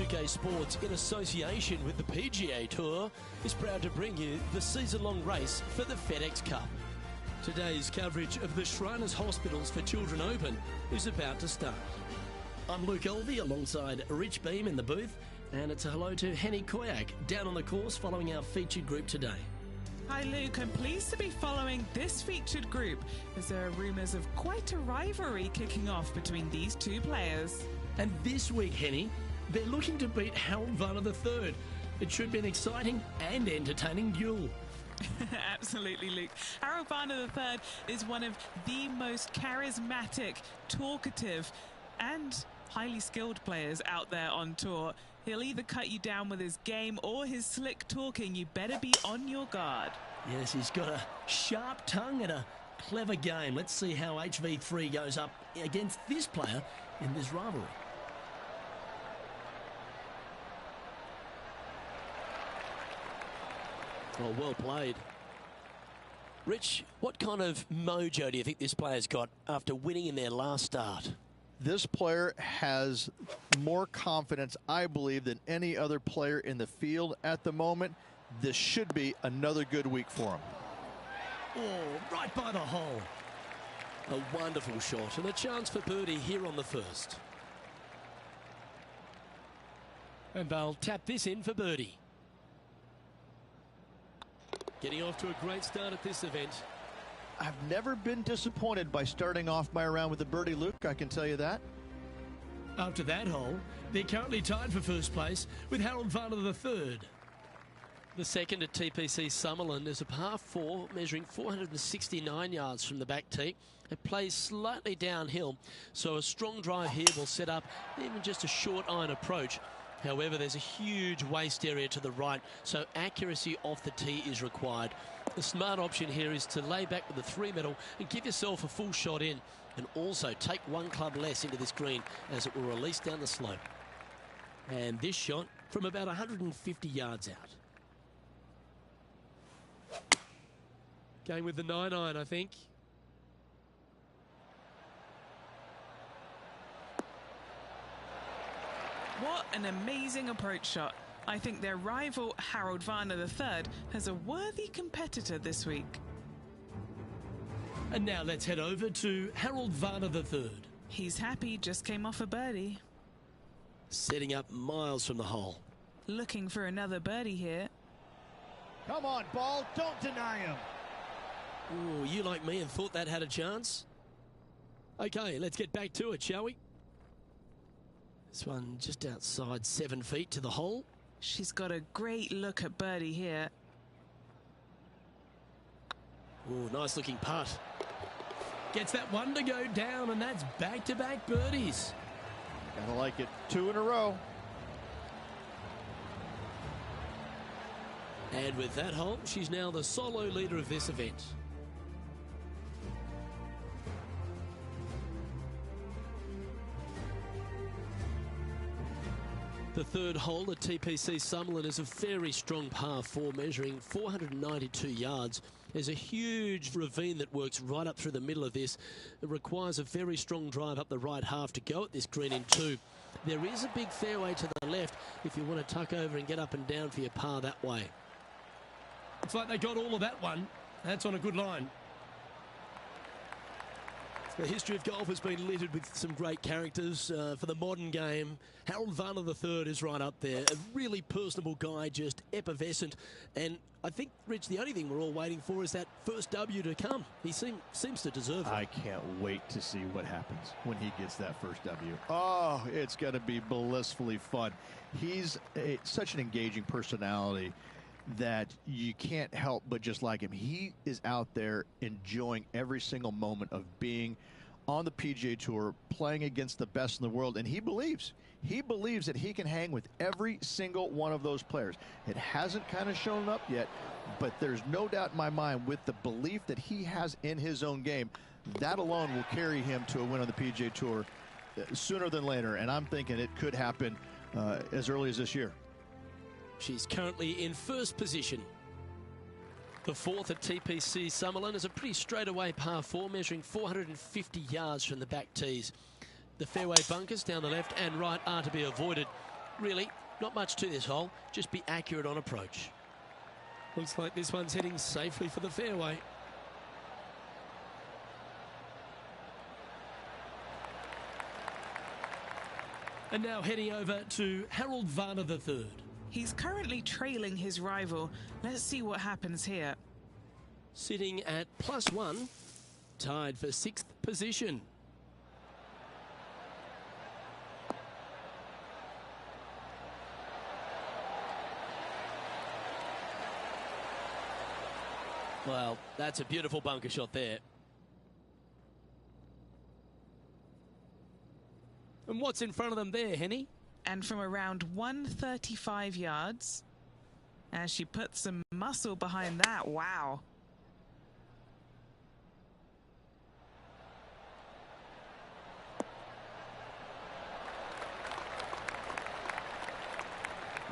UK Sports, in association with the PGA Tour, is proud to bring you the season-long race for the FedEx Cup. Today's coverage of the Shriners Hospitals for Children Open is about to start. I'm Luke Elvey alongside Rich Beam in the booth, and it's a hello to Henny Koyak down on the course following our featured group today. Hi Luke, I'm pleased to be following this featured group as there are rumours of quite a rivalry kicking off between these two players. And this week, Henny, they're looking to beat Harold Varner III. It should be an exciting and entertaining duel. Absolutely, Luke. Harold Varner III is one of the most charismatic, talkative and highly skilled players out there on tour. He'll either cut you down with his game or his slick talking. You better be on your guard. Yes, he's got a sharp tongue and a clever game. Let's see how HV3 goes up against this player in this rivalry. Oh, well played. Rich, what kind of mojo do you think this player's got after winning in their last start? This player has more confidence, I believe, than any other player in the field at the moment. This should be another good week for him. Oh, right by the hole. A wonderful shot and a chance for birdie here on the first. And they'll tap this in for birdie. Getting off to a great start at this event. I've never been disappointed by starting off my round with a birdie, Luke, I can tell you that. After that hole, they're currently tied for first place with Harold Varner III. The second at TPC Summerland is a par 4 measuring 469 yards from the back tee. It plays slightly downhill, so a strong drive here will set up even just a short iron approach. However, there's a huge waste area to the right, so accuracy off the tee is required. The smart option here is to lay back with the 3-metal and give yourself a full shot in, and also take one club less into this green as it will release down the slope. And this shot from about 150 yards out. Going with the 9-iron, I think. What an amazing approach shot. I think their rival Harold Varner III has a worthy competitor this week. And now let's head over to Harold Varner III. He's happy, just came off a birdie. Setting up miles from the hole. Looking for another birdie here. Come on, ball, don't deny him. Ooh, you like me and thought that had a chance? Okay, let's get back to it, shall we? This one just outside 7 feet to the hole. She's got a great look at birdie here. Oh, nice looking putt. Gets that one to go down, and that's back-to-back birdies. Gotta like it. 2 in a row. And with that hole, she's now the solo leader of this event. The third hole at TPC Summerland is a very strong par 4 measuring 492 yards. There's a huge ravine that works right up through the middle of this. It requires a very strong drive up the right half to go at this green in 2. There is a big fairway to the left if you want to tuck over and get up and down for your par that way. Looks like they got all of that one. That's on a good line. The history of golf has been littered with some great characters for the modern game. Harold Varner III is right up there. A really personable guy, just effervescent. And I think, Rich, the only thing we're all waiting for is that first W to come. He seems to deserve it. I can't wait to see what happens when he gets that first W. Oh, it's going to be blissfully fun. He's such an engaging personality that you can't help but just like him. He is out there enjoying every single moment of being on the PGA Tour, playing against the best in the world, and he believes that he can hang with every single one of those players. It hasn't kind of shown up yet, but there's no doubt in my mind with the belief that he has in his own game, that alone will carry him to a win on the PGA Tour sooner than later, and I'm thinking it could happen as early as this year. She's currently in first position. The fourth at TPC Summerland is a pretty straightaway par 4 measuring 450 yards from the back tees. The fairway bunkers down the left and right are to be avoided. Really, not much to this hole. Just be accurate on approach. Looks like this one's heading safely for the fairway. And now heading over to Harold Varner III. He's currently trailing his rival. Let's see what happens here. Sitting at +1, tied for 6th position. Well, that's a beautiful bunker shot there. And what's in front of them there, Henny? And from around 135 yards, as she puts some muscle behind that, wow.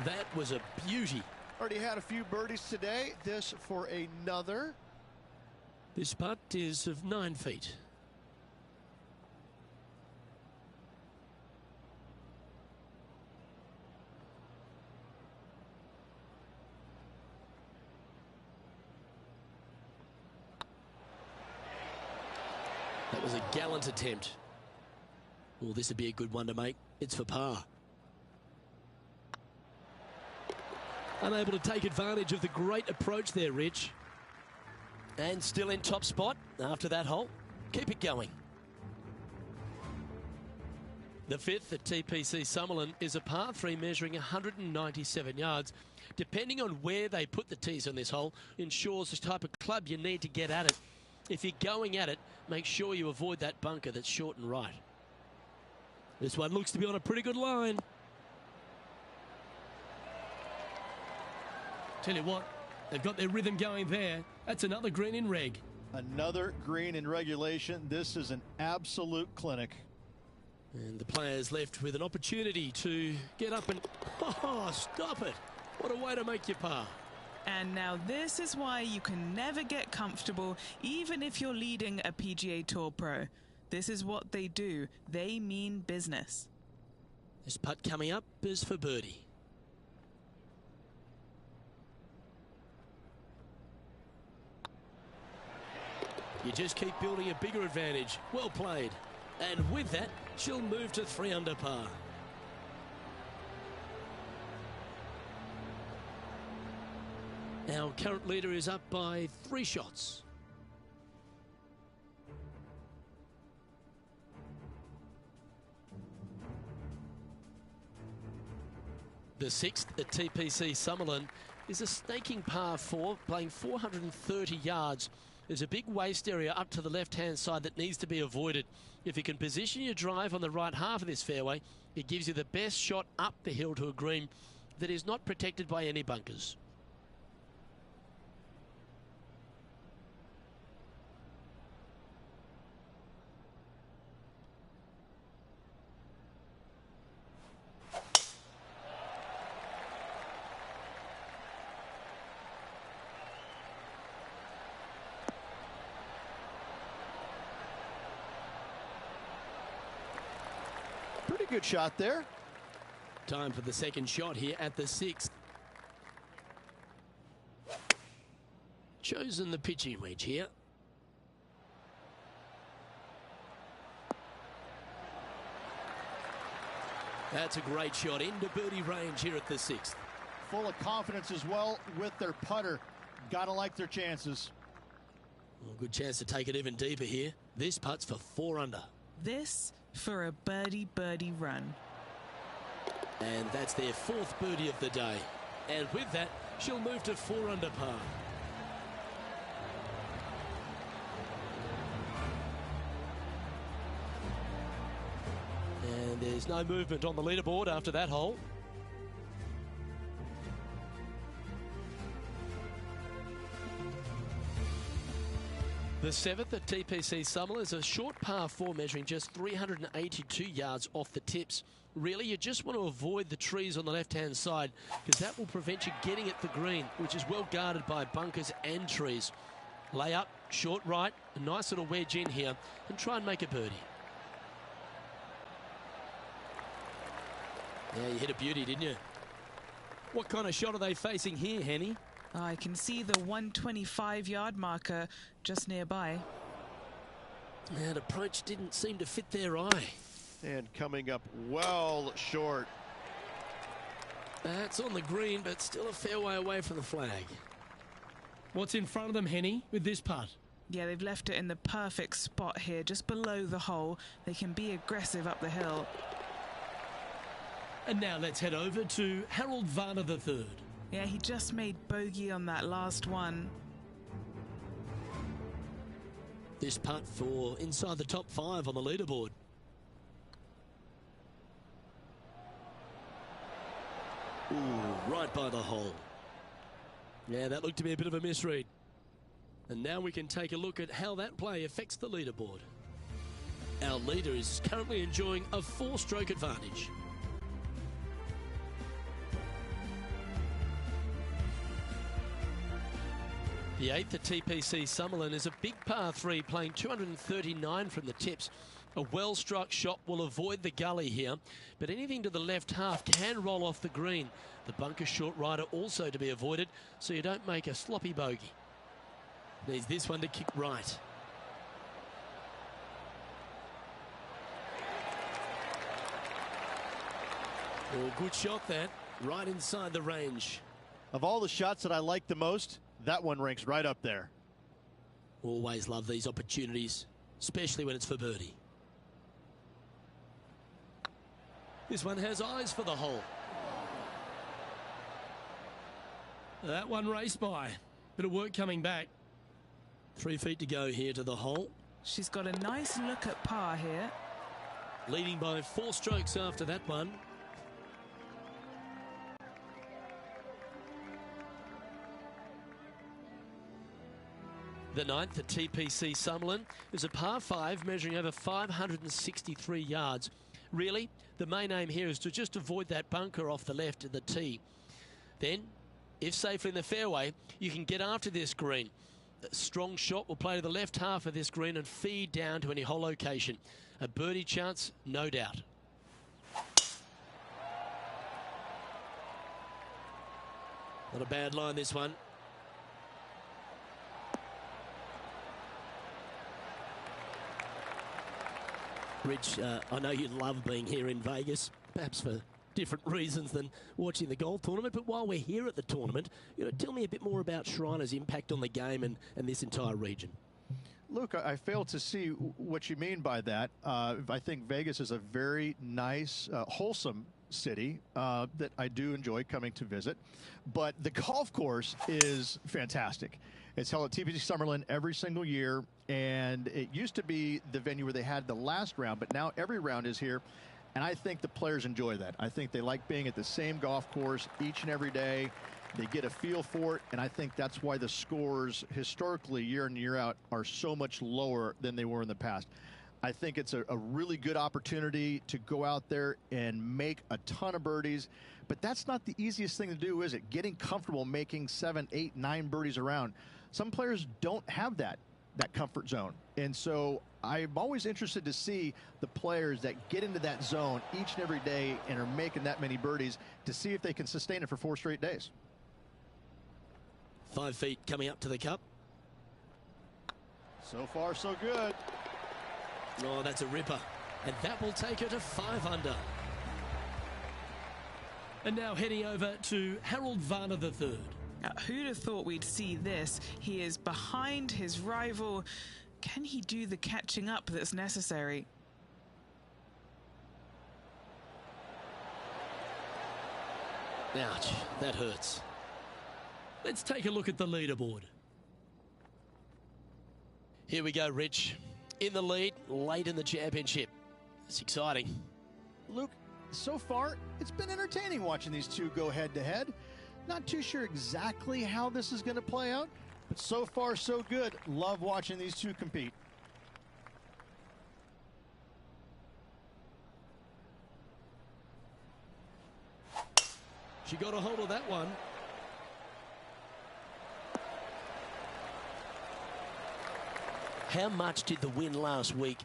That was a beauty. Already had a few birdies today. This for another. This putt is of 9 feet. That was a gallant attempt. Well, this would be a good one to make. It's for par. Unable to take advantage of the great approach there, Rich. And still in top spot after that hole. Keep it going. The 5th at TPC Summerlin is a par 3 measuring 197 yards. Depending on where they put the tees on this hole ensures the type of club you need to get at it. If you're going at it, make sure you avoid that bunker that's short and right. This one looks to be on a pretty good line. Tell you what, they've got their rhythm going there. That's another green in reg. Another green in regulation. This is an absolute clinic. And the players left with an opportunity to get up and... Oh, stop it. What a way to make your par. And now this is why you can never get comfortable, even if you're leading a PGA Tour pro. This is what they do. They mean business. This putt coming up is for birdie. You just keep building a bigger advantage. Well played. And with that, she'll move to 3 under par. Our current leader is up by 3 shots. The 6th at TPC Summerlin is a snaking par 4, playing 430 yards. There's a big waste area up to the left-hand side that needs to be avoided. If you can position your drive on the right half of this fairway, it gives you the best shot up the hill to a green that is not protected by any bunkers. Pretty good shot there. Time for the second shot here at the 6th. Chosen the pitching wedge here. That's a great shot into birdie range here at the 6th. Full of confidence as well with their putter. Gotta like their chances. Well, good chance to take it even deeper here. This putt's for 4 under. This for a birdie run. And that's their 4th birdie of the day. And with that, she'll move to 4 under par. And there's no movement on the leaderboard after that hole. The 7th at TPC Summerlin is a short par 4 measuring just 382 yards off the tips. Really, you just want to avoid the trees on the left-hand side because that will prevent you getting at the green, which is well guarded by bunkers and trees. Lay up, short right, a nice little wedge in here, and try and make a birdie. Yeah, you hit a beauty, didn't you? What kind of shot are they facing here, Henny? I can see the 125-yard marker just nearby. That approach didn't seem to fit their eye. And coming up well short. That's on the green, but still a fair way away from the flag. What's in front of them, Henny, with this putt? Yeah, they've left it in the perfect spot here, just below the hole. They can be aggressive up the hill. And now let's head over to Harold Varner III. Yeah, he just made bogey on that last one. This putt for inside the top 5 on the leaderboard. Ooh, right by the hole. Yeah, that looked to be a bit of a misread. And now we can take a look at how that play affects the leaderboard. Our leader is currently enjoying a 4-stroke advantage. The 8th at TPC Summerlin is a big par 3 playing 239 from the tips. A well-struck shot will avoid the gully here, but anything to the left half can roll off the green. The bunker short rider also to be avoided, so you don't make a sloppy bogey. Needs this one to kick right. Oh, good shot that, right inside the range. Of all the shots that I like the most, that one ranks right up there. Always love these opportunities, especially when it's for birdie. This one has eyes for the hole. That one raced by. Bit of work coming back. 3 feet to go here to the hole. She's got a nice look at par here. Leading by 4 strokes after that one. The 9th at TPC Summerlin is a par 5 measuring over 563 yards. Really, the main aim here is to just avoid that bunker off the left of the tee. Then, if safely in the fairway, you can get after this green. A strong shot will play to the left half of this green and feed down to any hole location. A birdie chance, no doubt. Not a bad line, this one. Rich, I know you love being here in Vegas, perhaps for different reasons than watching the golf tournament, but while we're here at the tournament, tell me a bit more about Shriners' impact on the game and this entire region. Luke, I fail to see what you mean by that. I think Vegas is a very nice, wholesome city that I do enjoy coming to visit, but the golf course is fantastic. It's held at TPC Summerlin every single year, and it used to be the venue where they had the last round, but now every round is here, and I think the players enjoy that. I think they like being at the same golf course each and every day. They get a feel for it, and I think that's why the scores historically year in, year out are so much lower than they were in the past. I think it's a really good opportunity to go out there and make a ton of birdies, but that's not the easiest thing to do, is it? Getting comfortable making 7, 8, 9 birdies around. Some players don't have that comfort zone, and so I'm always interested to see the players that get into that zone each and every day and are making that many birdies to see if they can sustain it for 4 straight days. 5 feet coming up to the cup. So far, so good. Oh, that's a ripper. And that will take her to 5 under. And now heading over to Harold Varner III. Who'd have thought we'd see this? He is behind his rival. Can he do the catching up that's necessary? Ouch, that hurts. Let's take a look at the leaderboard. Here we go, Rich. In the lead, late in the championship. It's exciting. Luke, so far, it's been entertaining watching these two go head-to-head. Not too sure exactly how this is going to play out, but so far, so good. Love watching these two compete. She got a hold of that one. How much did the win last week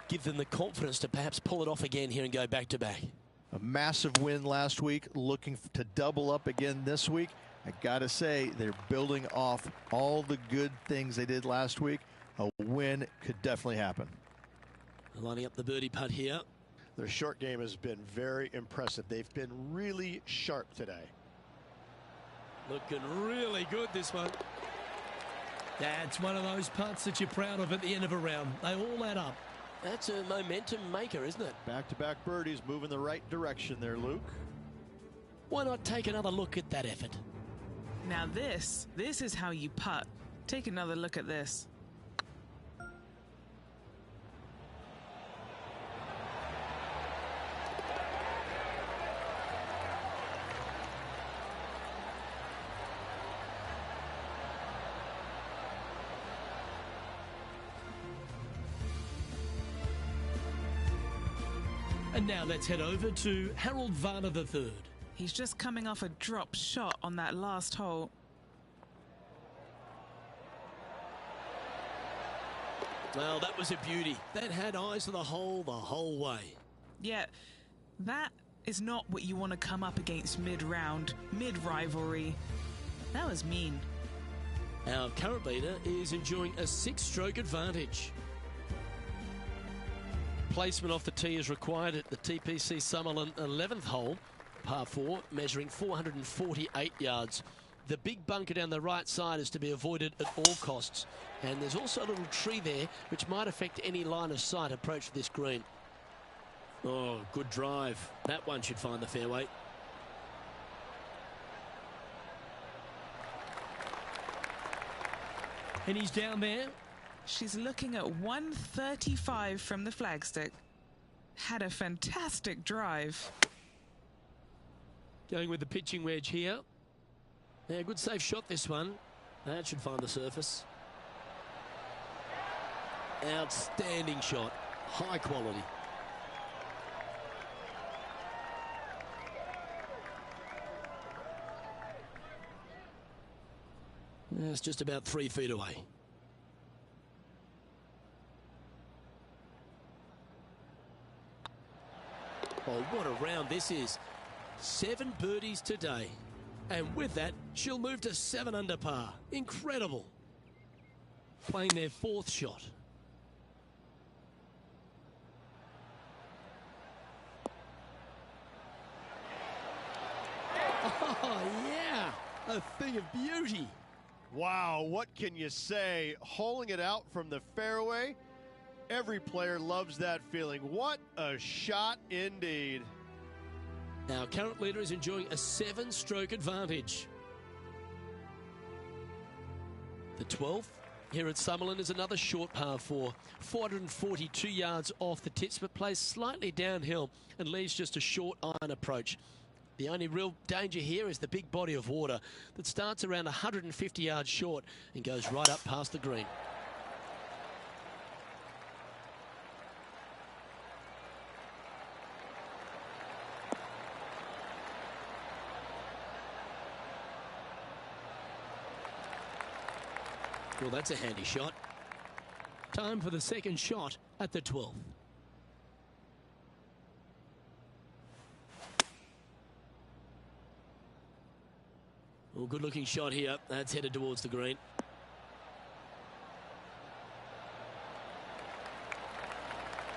give them the confidence to perhaps pull it off again here and go back-to-back? A massive win last week, looking to double up again this week. I gotta say, they're building off all the good things they did last week. A win could definitely happen. Lining up the birdie putt here. Their short game has been very impressive. They've been really sharp today. Looking really good, this one. That's one of those putts that you're proud of at the end of a round. They all add up. That's a momentum maker, isn't it? Back-to-back birdies, moving the right direction there, Luke. Why not take another look at that effort? Now this is how you putt. Take another look at this. And now let's head over to Harold Varner III. He's just coming off a drop shot on that last hole. Well, that was a beauty. That had eyes for the whole way. Yeah, that is not what you want to come up against mid-round, mid-rivalry. That was mean. Our current leader is enjoying a 6-stroke advantage. Placement off the tee is required at the TPC Summerlin 11th hole, par 4, measuring 448 yards. The big bunker down the right side is to be avoided at all costs. And there's also a little tree there which might affect any line of sight approach to this green. Oh, good drive. That one should find the fairway. And he's down there. She's looking at 135 from the flagstick. Had a fantastic drive. Going with the pitching wedge here. Yeah, good safe shot, this one. That should find the surface. Outstanding shot. High quality. It's just about 3 feet away. Oh, what a round this is. 7 birdies today. And with that, she'll move to 7 under par. Incredible. Playing their 4th shot. Oh, yeah. A thing of beauty. Wow, what can you say? Holing it out from the fairway. Every player loves that feeling. What a shot indeed. Our current leader is enjoying a 7-stroke advantage. The 12th here at Summerlin is another short par 4. 442 yards off the tips, but plays slightly downhill and leaves just a short iron approach. The only real danger here is the big body of water that starts around 150 yards short and goes right up past the green. Well, that's a handy shot. Time for the second shot at the 12th. Well, good-looking shot here. That's headed towards the green.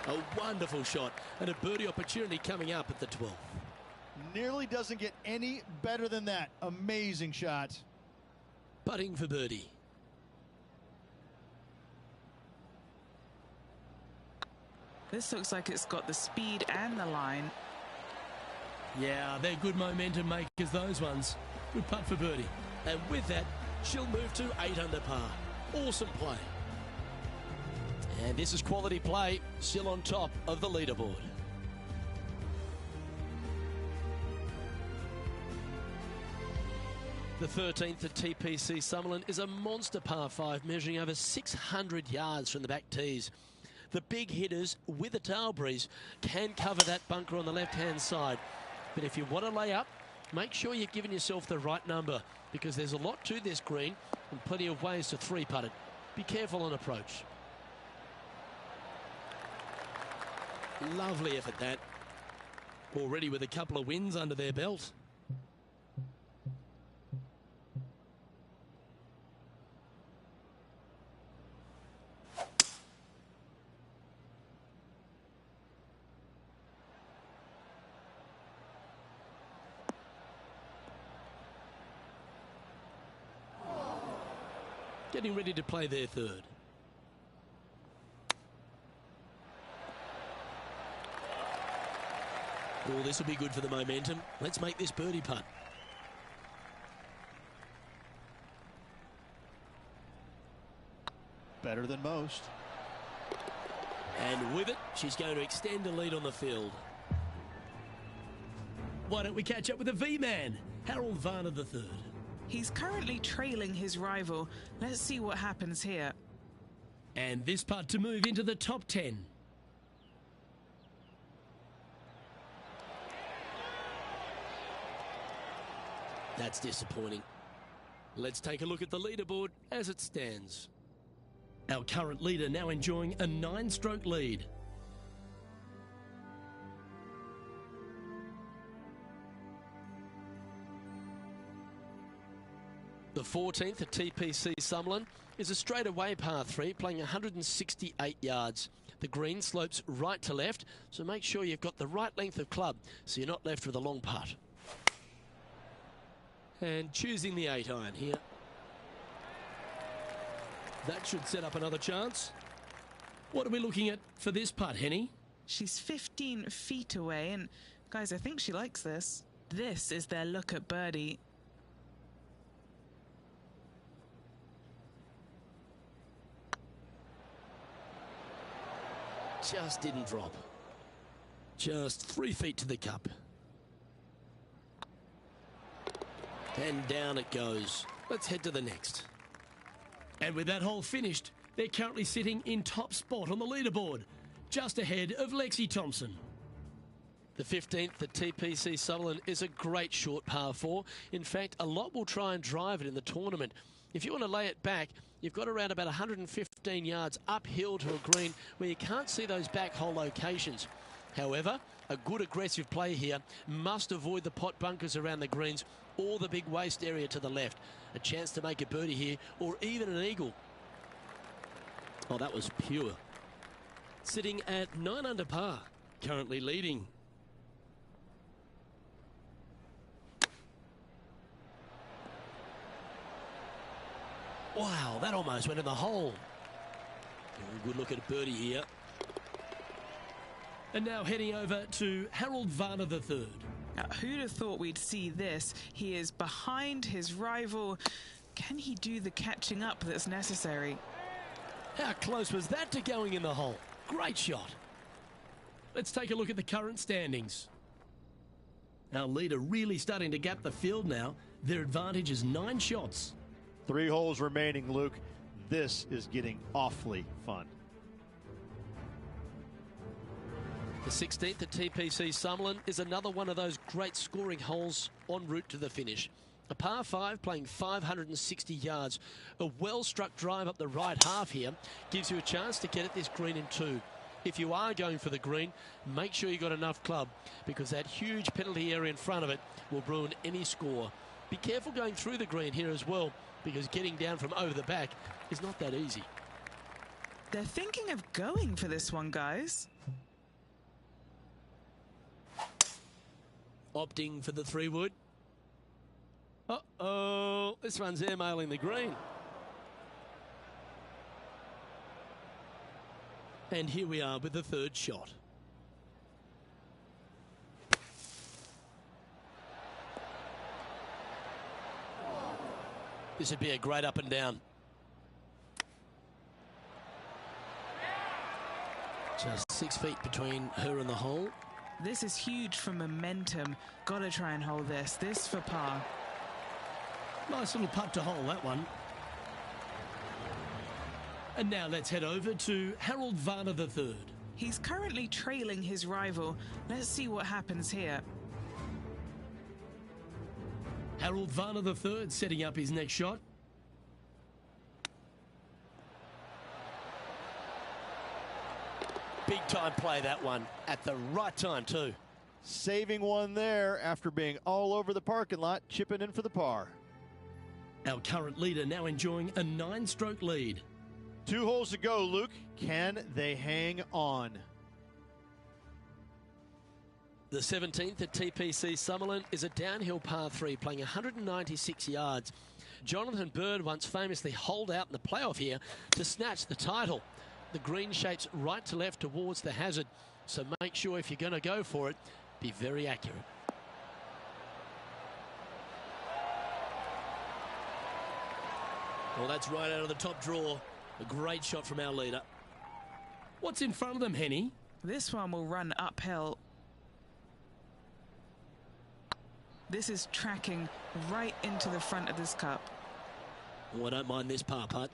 A wonderful shot and a birdie opportunity coming up at the 12th. Nearly doesn't get any better than that. Amazing shot. Putting for birdie. This looks like it's got the speed and the line. Yeah, they're good momentum makers, those ones. Good putt for birdie. And with that, she'll move to 8 under par. Awesome play. And this is quality play, still on top of the leaderboard. The 13th at TPC Summerlin is a monster par 5 measuring over 600 yards from the back tees. The big hitters with a tail breeze can cover that bunker on the left-hand side. But if you want to lay up, make sure you're giving yourself the right number because there's a lot to this green and plenty of ways to 3-putt it. Be careful on approach. Lovely effort that. Already with a couple of wins under their belt. Getting ready to play their third. Oh, this will be good for the momentum. Let's make this birdie putt. Better than most. And with it, she's going to extend a lead on the field. Why don't we catch up with the V-man, Harold Varner III. He's currently trailing his rival. Let's see what happens here. And this putt to move into the top 10. That's disappointing. Let's take a look at the leaderboard as it stands. Our current leader now enjoying a 9-stroke lead. The 14th at TPC Summerlin is a straightaway par 3 playing 168 yards. The green slopes right to left, so make sure you've got the right length of club so you're not left with a long putt. And choosing the 8-iron here. That should set up another chance. What are we looking at for this putt, Henny? She's 15 feet away, and guys, I think she likes this. This is their look at birdie. Just didn't drop. Just 3 feet to the cup. And down it goes. Let's head to the next. And with that hole finished, they're currently sitting in top spot on the leaderboard, just ahead of Lexi Thompson. The 15th at TPC Sutherland is a great short par 4. In fact, a lot will try and drive it in the tournament. If you want to lay it back, you've got around about 115 yards uphill to a green where you can't see those back hole locations. However, a good aggressive play here must avoid the pot bunkers around the greens or the big waste area to the left. A chance to make a birdie here or even an eagle. Oh, that was pure. Sitting at 9 under par, currently leading. Wow, that almost went in the hole. A good look at a birdie here. And now heading over to Harold Varner III. Now, who'd have thought we'd see this? He is behind his rival. Can he do the catching up that's necessary? How close was that to going in the hole? Great shot. Let's take a look at the current standings. Our leader really starting to gap the field now. Their advantage is 9 shots. 3 holes remaining, Luke. This is getting awfully fun. The 16th at TPC Summerlin is another one of those great scoring holes en route to the finish. A par 5 playing 560 yards. A well-struck drive up the right half here gives you a chance to get at this green in 2. If you are going for the green, make sure you got enough club because that huge penalty area in front of it will ruin any score. Be careful going through the green here as well because getting down from over the back is not that easy. They're thinking of going for this one, guys. Opting for the 3-wood. Uh-oh, this one's airmailing the green. And here we are with the 3rd shot. This would be a great up and down. Just 6 feet between her and the hole. This is huge for momentum. Gotta try and hold this. This for par. Nice little putt to hole, that one. And now let's head over to Harold Varner III. He's currently trailing his rival. Let's see what happens here. Harold Varner III setting up his next shot. Big time play, that one, at the right time too. Saving one there after being all over the parking lot, chipping in for the par. Our current leader now enjoying a 9-stroke lead. 2 holes to go, Luke. Can they hang on? The 17th at TPC Summerlin is a downhill par 3 playing 196 yards. Jonathan Bird once famously holed out in the playoff here to snatch the title. The green shapes right to left towards the hazard, so make sure if you're going to go for it, be very accurate. Well, that's right out of the top draw. A great shot from our leader. What's in front of them, Henny? This one will run uphill. This is tracking right into the front of this cup. Oh, I don't mind this par putt.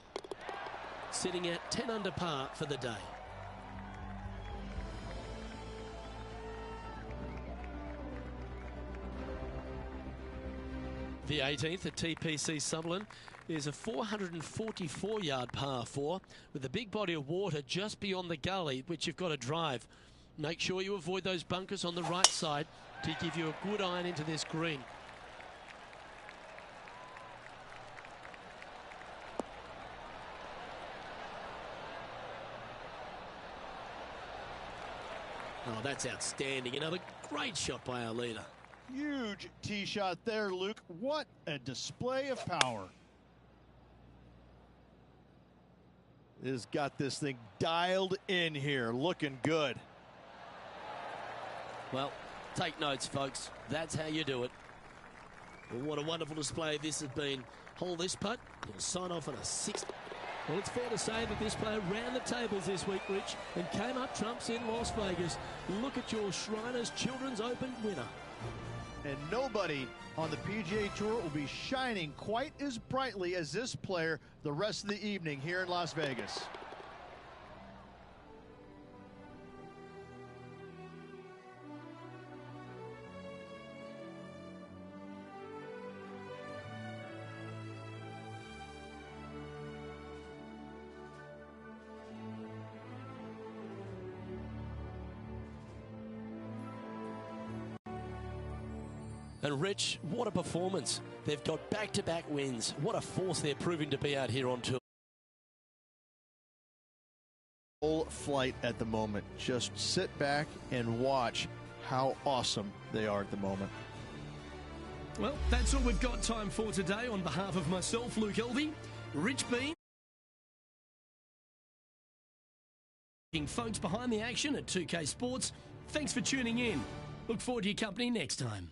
Sitting at 10 under par for the day. The 18th at TPC Summerlin is a 444-yard par 4 with a big body of water just beyond the gully, which you've got to drive. Make sure you avoid those bunkers on the right side to give you a good iron into this green. Oh, that's outstanding. Another great shot by our leader. Huge tee shot there, Luke. What a display of power. Has got this thing dialed in here, looking good. Well, take notes, folks. That's how you do it. Well, what a wonderful display this has been. Hole this putt, he'll sign off on a 6. Well, it's fair to say that this player ran the tables this week, Rich, and came up trumps in Las Vegas. Look at your Shriners Children's Open winner. And nobody on the PGA Tour will be shining quite as brightly as this player the rest of the evening here in Las Vegas. And Rich, what a performance. They've got back-to-back wins. What a force they're proving to be out here on tour. Full flight at the moment. Just sit back and watch how awesome they are at the moment. Well, that's all we've got time for today. On behalf of myself, Luke Elvey, Rich Bean, folks behind the action at 2K Sports, thanks for tuning in. Look forward to your company next time.